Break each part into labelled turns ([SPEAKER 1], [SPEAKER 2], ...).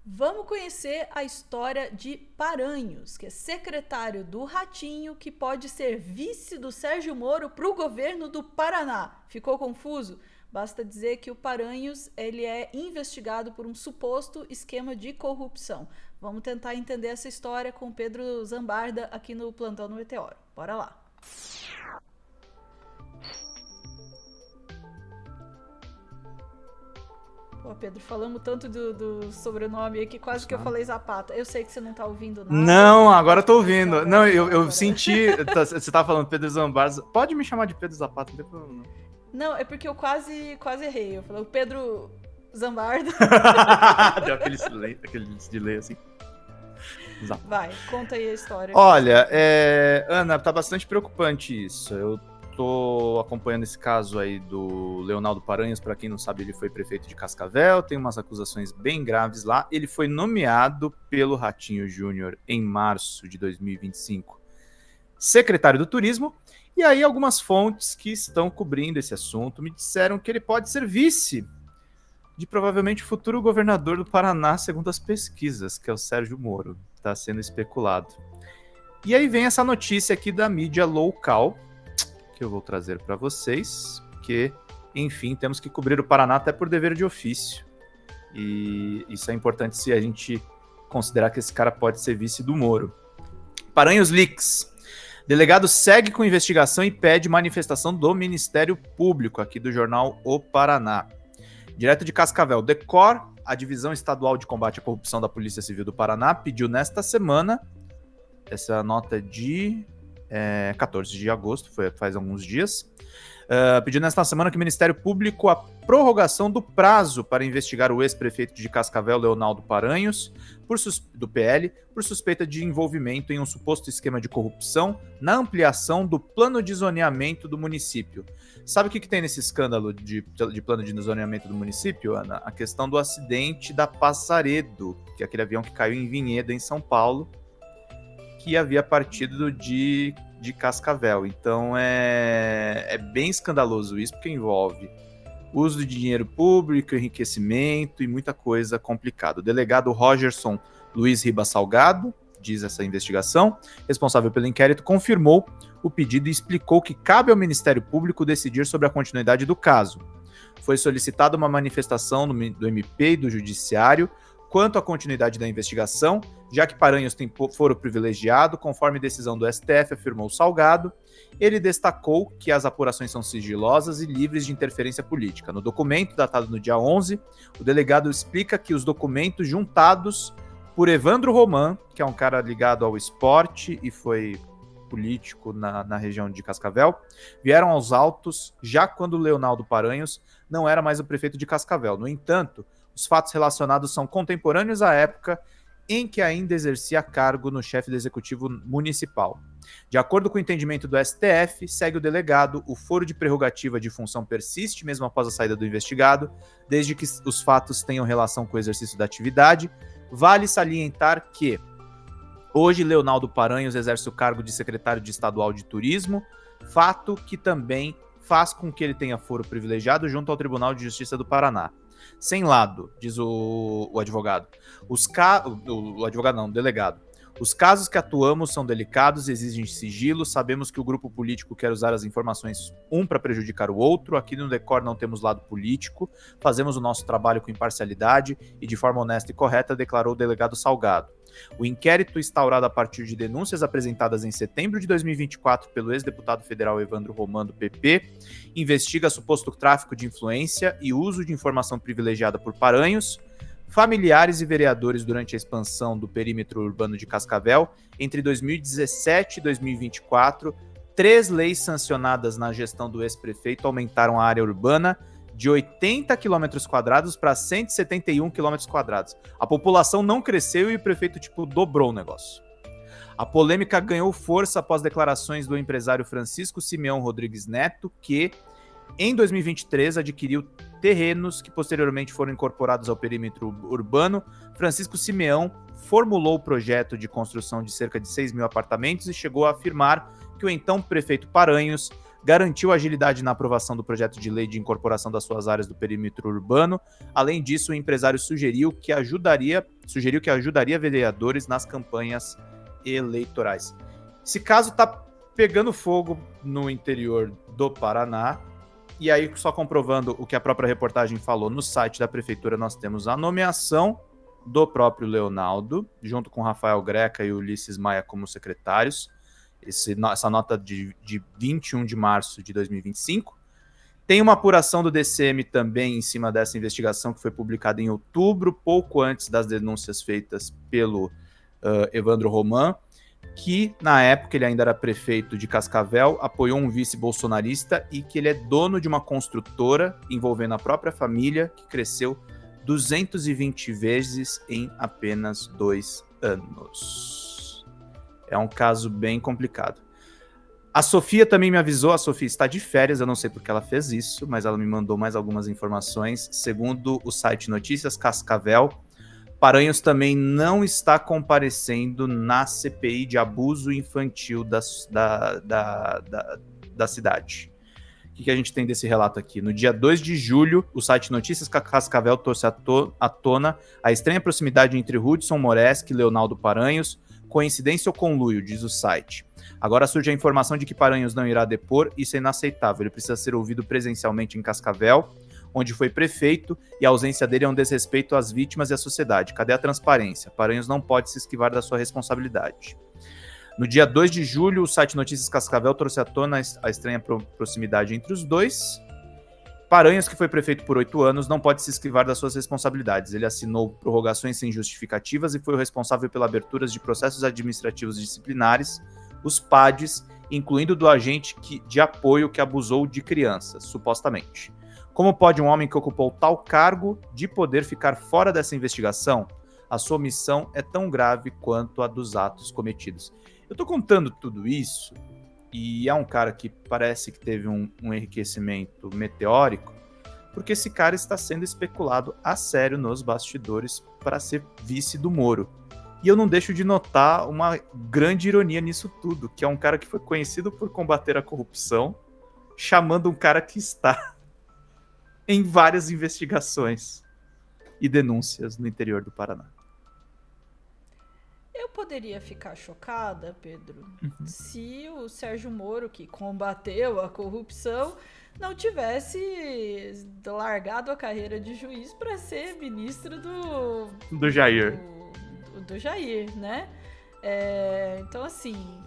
[SPEAKER 1] Vamos conhecer a história de Paranhos, que é secretário do Ratinho, que pode ser vice do Sérgio Moro para o governo do Paraná. Ficou confuso? Basta dizer que o Paranhos ele é investigado por um suposto esquema de corrupção. Vamos tentar entender essa história com Pedro Zambarda aqui no Plantão do Meteoro. Bora lá! Pô, Pedro, falamos tanto do sobrenome aí que quase que eu falei Zapata. Eu sei que você não tá ouvindo nada,
[SPEAKER 2] Não,
[SPEAKER 1] você
[SPEAKER 2] agora eu
[SPEAKER 1] pode
[SPEAKER 2] tô
[SPEAKER 1] pronunciar
[SPEAKER 2] ouvindo.
[SPEAKER 1] o
[SPEAKER 2] Não,
[SPEAKER 1] nome
[SPEAKER 2] eu
[SPEAKER 1] agora.
[SPEAKER 2] senti. Você tava falando Pedro Zambarza. Pode me chamar de Pedro Zapata, não tem problema não.
[SPEAKER 1] Não, é porque eu quase errei. Eu falei o Pedro Zambarda.
[SPEAKER 2] Deu aquele delay assim. Zapata.
[SPEAKER 1] Vai, conta aí a história que você
[SPEAKER 2] Olha,
[SPEAKER 1] viu.
[SPEAKER 2] Ana, tá bastante preocupante isso. Eu tô acompanhando esse caso aí do Leonardo Paranhos. Para quem não sabe, ele foi prefeito de Cascavel, tem umas acusações bem graves lá. Ele foi nomeado pelo Ratinho Júnior em março de 2025 secretário do Turismo. E aí algumas fontes que estão cobrindo esse assunto me disseram que ele pode ser vice de provavelmente futuro governador do Paraná, segundo as pesquisas, que é o Sérgio Moro. Está sendo especulado. E aí vem essa notícia aqui da mídia local, que eu vou trazer para vocês, que, enfim, temos que cobrir o Paraná até por dever de ofício. E isso é importante se a gente considerar que esse cara pode ser vice do Moro. Paranhos Leaks. Delegado segue com investigação e pede manifestação do Ministério Público, aqui do jornal O Paraná. Direto de Cascavel, Decor, a Divisão Estadual de Combate à Corrupção da Polícia Civil do Paraná, pediu nesta semana, essa nota de 14 de agosto, faz alguns dias, pediu nesta semana que o Ministério Público a prorrogação do prazo para investigar o ex-prefeito de Cascavel, Leonardo Paranhos, do PL, por suspeita de envolvimento em um suposto esquema de corrupção na ampliação do plano de zoneamento do município. Sabe o que tem nesse escândalo de plano de zoneamento do município, Ana? A questão do acidente da Passaredo, que é aquele avião que caiu em Vinhedo, em São Paulo, que havia partido de Cascavel. Então é bem escandaloso isso, porque envolve uso de dinheiro público, enriquecimento e muita coisa complicada. O delegado Rogerson Luiz Ribas Salgado, diz essa investigação, responsável pelo inquérito, confirmou o pedido e explicou que cabe ao Ministério Público decidir sobre a continuidade do caso. Foi solicitada uma manifestação do MP e do Judiciário quanto à continuidade da investigação, já que Paranhos tem foro privilegiado, conforme decisão do STF, afirmou Salgado. Ele destacou que as apurações são sigilosas e livres de interferência política. No documento, datado no dia 11, o delegado explica que os documentos juntados por Evandro Roman, que é um cara ligado ao esporte e foi político na região de Cascavel, vieram aos autos já quando Leonardo Paranhos não era mais o prefeito de Cascavel. No entanto, os fatos relacionados são contemporâneos à época em que ainda exercia cargo no chefe do executivo municipal. De acordo com o entendimento do STF, segue o delegado, o foro de prerrogativa de função persiste mesmo após a saída do investigado, desde que os fatos tenham relação com o exercício da atividade. Vale salientar que hoje Leonardo Paranhos exerce o cargo de secretário de estadual de turismo, fato que também faz com que ele tenha foro privilegiado junto ao Tribunal de Justiça do Paraná. Sem lado, diz o advogado. O advogado não, o delegado. Os casos que atuamos são delicados, exigem sigilo, sabemos que o grupo político quer usar as informações para prejudicar o outro, aqui no Decor não temos lado político, fazemos o nosso trabalho com imparcialidade e de forma honesta e correta, declarou o delegado Salgado. O inquérito instaurado a partir de denúncias apresentadas em setembro de 2024 pelo ex-deputado federal Evandro Roman, do PP, investiga suposto tráfico de influência e uso de informação privilegiada por Paranhos, familiares e vereadores durante a expansão do perímetro urbano de Cascavel entre 2017 e 2024. 3 leis sancionadas na gestão do ex-prefeito aumentaram a área urbana de 80 km quadrados para 171 km quadrados. A população não cresceu e o prefeito, dobrou o negócio. A polêmica ganhou força após declarações do empresário Francisco Simeão Rodrigues Neto, que, em 2023, adquiriu terrenos que posteriormente foram incorporados ao perímetro urbano. Francisco Simeão formulou o projeto de construção de cerca de 6 mil apartamentos e chegou a afirmar que o então prefeito Paranhos garantiu agilidade na aprovação do projeto de lei de incorporação das suas áreas do perímetro urbano. Além disso, o empresário sugeriu que ajudaria vereadores nas campanhas eleitorais. Esse caso está pegando fogo no interior do Paraná. E aí, só comprovando o que a própria reportagem falou, no site da prefeitura nós temos a nomeação do próprio Leonaldo, junto com Rafael Greca e Ulisses Maia como secretários. Essa nota de 21 de março de 2025. Tem uma apuração do DCM também em cima dessa investigação que foi publicada em outubro, pouco antes das denúncias feitas pelo Evandro Roman, que na época ele ainda era prefeito de Cascavel, apoiou um vice bolsonarista e que ele é dono de uma construtora envolvendo a própria família, que cresceu 220 vezes em apenas 2 anos. É um caso bem complicado. A Sofia também me avisou, a Sofia está de férias, eu não sei porque ela fez isso, mas ela me mandou mais algumas informações. Segundo o site Notícias Cascavel, Paranhos também não está comparecendo na CPI de abuso infantil da cidade. O que a gente tem desse relato aqui? No dia 2 de julho, o site Notícias Cascavel trouxe à tona a estranha proximidade entre Hudson Moreski e Leonaldo Paranhos. Coincidência ou conluio, diz o site. Agora surge a informação de que Paranhos não irá depor, isso é inaceitável. Ele precisa ser ouvido presencialmente em Cascavel, onde foi prefeito, e a ausência dele é um desrespeito às vítimas e à sociedade. Cadê a transparência? Paranhos não pode se esquivar da sua responsabilidade. No dia 2 de julho, o site Notícias Cascavel trouxe à tona a estranha proximidade entre os dois. Paranhos, que foi prefeito por 8 anos, não pode se esquivar das suas responsabilidades. Ele assinou prorrogações sem justificativas e foi o responsável pela abertura de processos administrativos disciplinares, os PADs, incluindo do agente de apoio que abusou de crianças, supostamente. Como pode um homem que ocupou tal cargo de poder ficar fora dessa investigação? A sua omissão é tão grave quanto a dos atos cometidos. Eu tô contando tudo isso, e é um cara que parece que teve um enriquecimento meteórico, porque esse cara está sendo especulado a sério nos bastidores para ser vice do Moro. E eu não deixo de notar uma grande ironia nisso tudo, que é um cara que foi conhecido por combater a corrupção, chamando um cara que está em várias investigações e denúncias no interior do Paraná.
[SPEAKER 1] Eu poderia ficar chocada, Pedro, se o Sérgio Moro, que combateu a corrupção, não tivesse largado a carreira de juiz para ser ministro
[SPEAKER 2] do Jair.
[SPEAKER 1] Do Jair, né? Então, assim...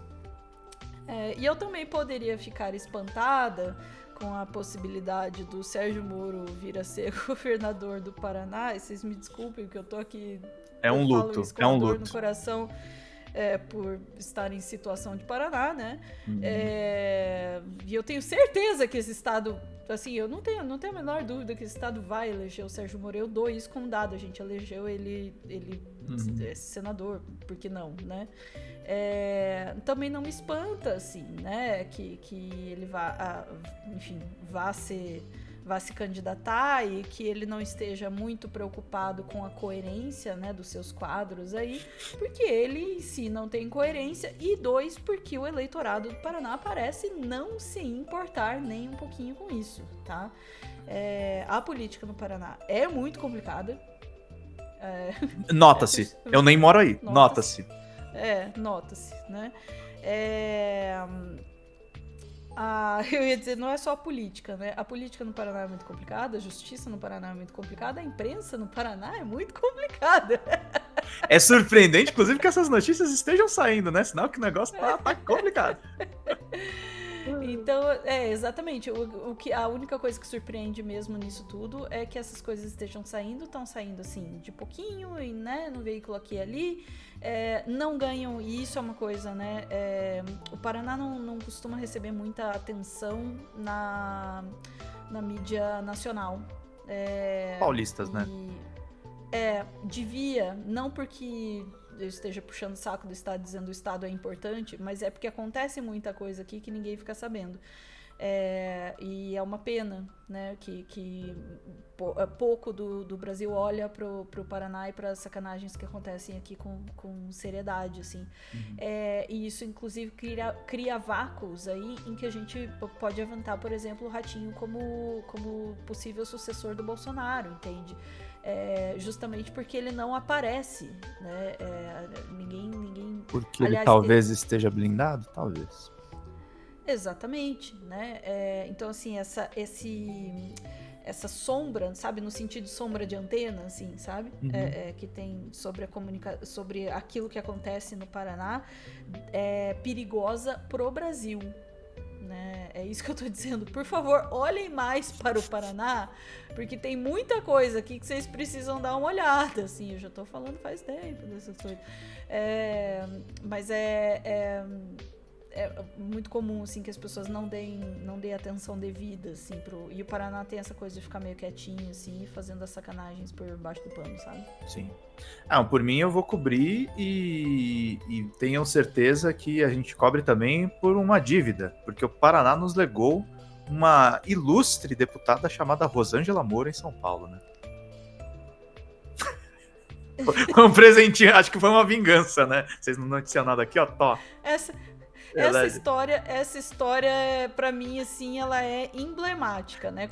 [SPEAKER 1] e eu também poderia ficar espantada com a possibilidade do Sérgio Moro vir a ser governador do Paraná. E vocês me desculpem, que eu tô aqui...
[SPEAKER 2] É um luto,
[SPEAKER 1] é um luto no coração por estar em situação de Paraná, né? E eu tenho certeza que esse estado, assim, eu não tenho a menor dúvida que esse estado vai eleger o Sérgio Moro. Eu dou isso como dado, a gente elegeu ele senador, por que não, né? Também não me espanta, assim, né? Que ele vá se candidatar e que ele não esteja muito preocupado com a coerência, né, dos seus quadros aí, porque ele em si não tem coerência, e 2, porque o eleitorado do Paraná parece não se importar nem um pouquinho com isso, tá? A política no Paraná é muito complicada.
[SPEAKER 2] Nota-se. Eu nem moro aí. Nota-se.
[SPEAKER 1] Nota-se, né? Eu ia dizer, não é só a política, né? A política no Paraná é muito complicada, a justiça no Paraná é muito complicada, a imprensa no Paraná é muito complicada.
[SPEAKER 2] É surpreendente, inclusive, que essas notícias estejam saindo, né? Sinal que o negócio tá complicado.
[SPEAKER 1] Então, exatamente. A única coisa que surpreende mesmo nisso tudo é que essas coisas estão saindo assim, de pouquinho, e, né, no veículo aqui e ali. Não ganham, e isso é uma coisa, né? O Paraná não costuma receber muita atenção na mídia nacional.
[SPEAKER 2] Paulistas, né?
[SPEAKER 1] Devia, não porque eu esteja puxando o saco do Estado dizendo que o Estado é importante, mas é porque acontece muita coisa aqui que ninguém fica sabendo. E é uma pena, né, que pouco do Brasil olha pro Paraná e para as sacanagens que acontecem aqui com seriedade, assim. E isso, inclusive, cria vácuos aí em que a gente pode aventar, por exemplo, o Ratinho como possível sucessor do Bolsonaro, entende? Justamente porque ele não aparece, né? Ninguém...
[SPEAKER 2] Porque ele talvez esteja blindado? Talvez.
[SPEAKER 1] Exatamente, né? Então, assim, essa sombra, sabe? No sentido de sombra de antena, assim, sabe? Que tem sobre aquilo que acontece no Paraná, é perigosa pro Brasil, né? É isso que eu tô dizendo. Por favor, olhem mais para o Paraná, porque tem muita coisa aqui que vocês precisam dar uma olhada, assim. Eu já tô falando faz tempo dessas coisas. Mas é muito comum, assim, que as pessoas não deem atenção devida, assim, e o Paraná tem essa coisa de ficar meio quietinho, assim, fazendo as sacanagens por baixo do pano, sabe?
[SPEAKER 2] Sim. Por mim eu vou cobrir e tenham certeza que a gente cobre também por uma dívida, porque o Paraná nos legou uma ilustre deputada chamada Rosângela Moura em São Paulo, né? Foi um presentinho, acho que foi uma vingança, né? Vocês não noticiam nada aqui, ó, tó.
[SPEAKER 1] Essa história, pra mim, assim, ela é emblemática, né?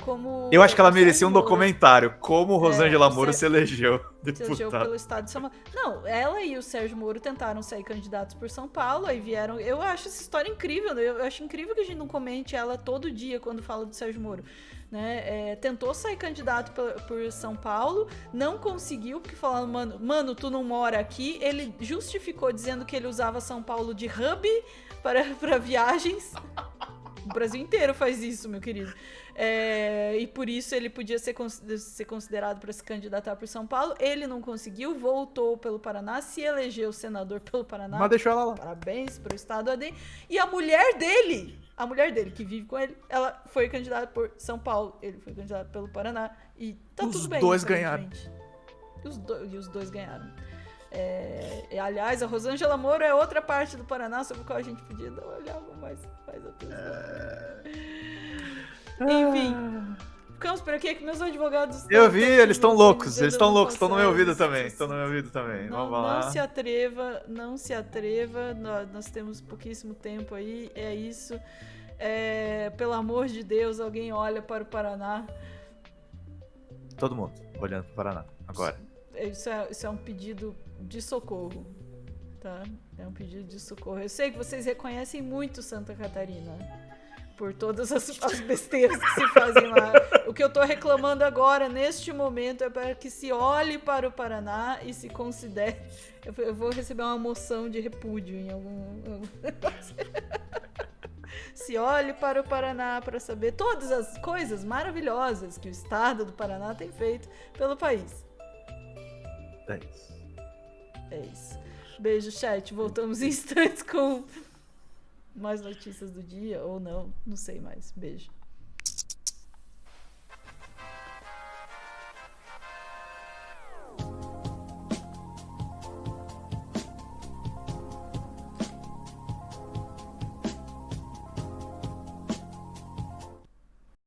[SPEAKER 2] Eu acho que ela merecia um documentário, como Rosângela Moro se elegeu
[SPEAKER 1] deputada. Se elegeu pelo estado de São Paulo. Não, ela e o Sérgio Moro tentaram sair candidatos por São Paulo, aí vieram... Eu acho essa história incrível, né? Eu acho incrível que a gente não comente ela todo dia quando fala do Sérgio Moro. Né? Tentou sair candidato por São Paulo, não conseguiu, porque falaram, mano, tu não mora aqui. Ele justificou dizendo que ele usava São Paulo de hub para viagens. O Brasil inteiro faz isso, meu querido. E por isso ele podia ser considerado para se candidatar por São Paulo. Ele não conseguiu, voltou pelo Paraná, se elegeu senador pelo Paraná.
[SPEAKER 2] Mas deixou ela lá.
[SPEAKER 1] Parabéns pro estado AD. E a mulher dele, que vive com ele, ela foi candidata por São Paulo. Ele foi candidato pelo Paraná. E tá tudo bem.
[SPEAKER 2] Os dois ganharam.
[SPEAKER 1] E os dois ganharam. Aliás, a Rosângela Moro é outra parte do Paraná sobre a qual a gente podia dar uma olhada mais atenção. Enfim, ficamos por aqui que meus advogados...
[SPEAKER 2] Eu vi, eles estão loucos, estão no meu ouvido também. Vamos lá.
[SPEAKER 1] Não se atreva, nós temos pouquíssimo tempo aí, é isso. Pelo amor de Deus, alguém olha para o Paraná.
[SPEAKER 2] Todo mundo olhando para o Paraná, agora.
[SPEAKER 1] Isso é um pedido de socorro, tá? É um pedido de socorro. Eu sei que vocês reconhecem muito Santa Catarina por todas as besteiras que se fazem lá. O que eu tô reclamando agora, neste momento, é para que se olhe para o Paraná e se considere... Eu vou receber uma moção de repúdio em algum... Se olhe para o Paraná para saber todas as coisas maravilhosas que o estado do Paraná tem feito pelo país. É isso. Beijo, chat. Voltamos em instantes com mais notícias do dia, ou não sei mais. Beijo.